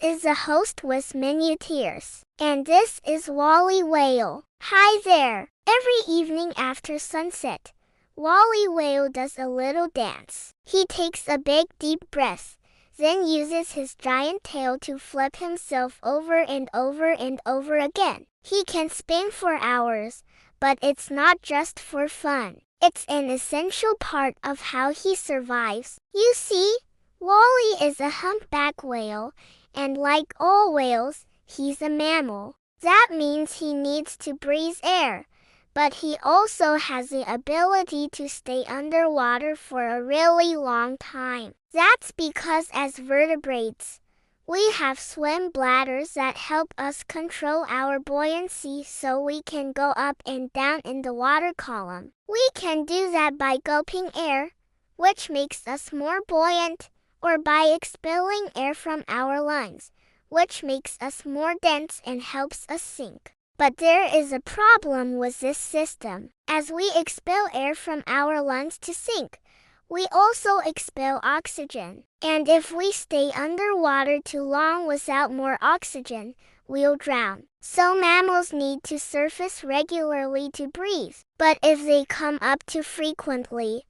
is a host with many tears. And this is Wally Whale. Hi there! Every evening after sunset, Wally Whale does a little dance. He takes a big deep breath, then uses his giant tail to flip himself over and over and over again. He can spin for hours, but it's not just for fun. It's an essential part of how he survives. You see, Wally is a humpback whale, and like all whales, he's a mammal. That means he needs to breathe air, but he also has the ability to stay underwater for a really long time. That's because as vertebrates, we have swim bladders that help us control our buoyancy so we can go up and down in the water column. We can do that by gulping air, which makes us more buoyant, or by expelling air from our lungs, which makes us more dense and helps us sink. But there is a problem with this system. As we expel air from our lungs to sink, we also expel oxygen. And if we stay underwater too long without more oxygen, we'll drown. So mammals need to surface regularly to breathe. But if they come up too frequently,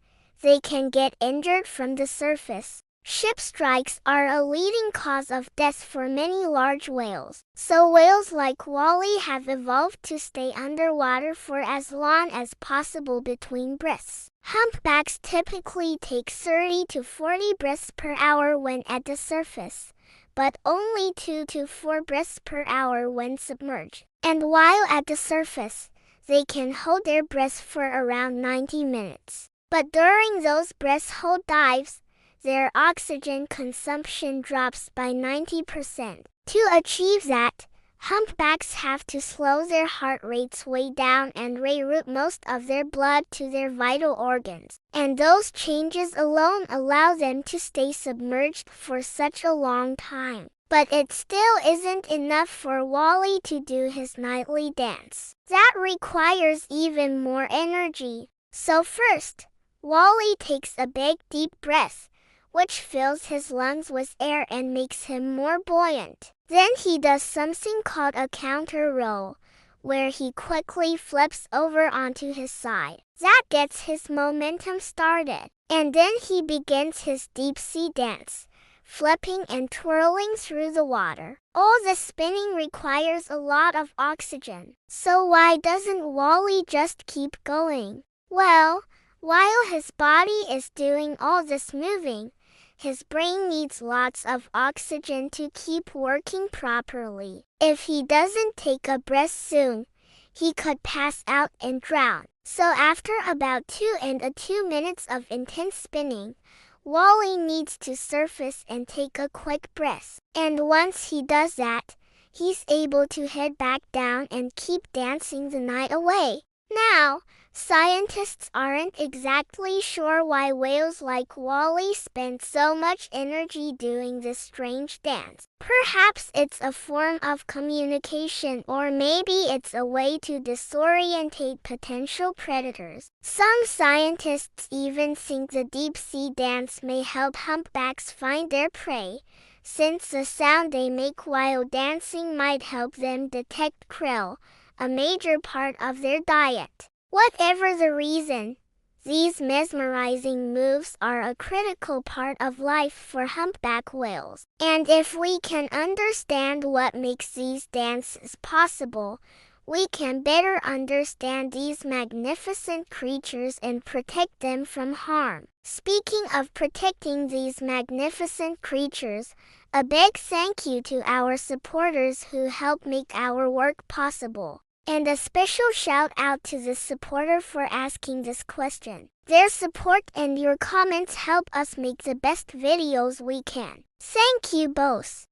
they can get injured from the surface. Ship strikes are a leading cause of death for many large whales. So whales like Wally have evolved to stay underwater for as long as possible between breaths. Humpbacks typically take 30 to 40 breaths per hour when at the surface, but only 2 to 4 breaths per hour when submerged. And while at the surface, they can hold their breath for around 90 minutes. But during those breath hold dives, their oxygen consumption drops by 90%. To achieve that, humpbacks have to slow their heart rates way down and reroute most of their blood to their vital organs. And those changes alone allow them to stay submerged for such a long time. But it still isn't enough for Wally to do his nightly dance. That requires even more energy. So first, Wally takes a big deep breath, which fills his lungs with air and makes him more buoyant. Then he does something called a counter roll, where he quickly flips over onto his side. That gets his momentum started. And then he begins his deep sea dance, flipping and twirling through the water. All the spinning requires a lot of oxygen. So why doesn't Wally just keep going? Well, while his body is doing all this moving, his brain needs lots of oxygen to keep working properly. If he doesn't take a breath soon, he could pass out and drown. So after about 2 minutes of intense spinning, Wally needs to surface and take a quick breath. And once he does that, he's able to head back down and keep dancing the night away. Now, scientists aren't exactly sure why whales like Wally spend so much energy doing this strange dance. Perhaps it's a form of communication, or maybe it's a way to disorientate potential predators. Some scientists even think the deep-sea dance may help humpbacks find their prey, since the sound they make while dancing might help them detect krill, a major part of their diet. Whatever the reason, these mesmerizing moves are a critical part of life for humpback whales. And if we can understand what makes these dances possible, we can better understand these magnificent creatures and protect them from harm. Speaking of protecting these magnificent creatures, a big thank you to our supporters who help make our work possible. And a special shout out to the supporter for asking this question. Their support and your comments help us make the best videos we can. Thank you both.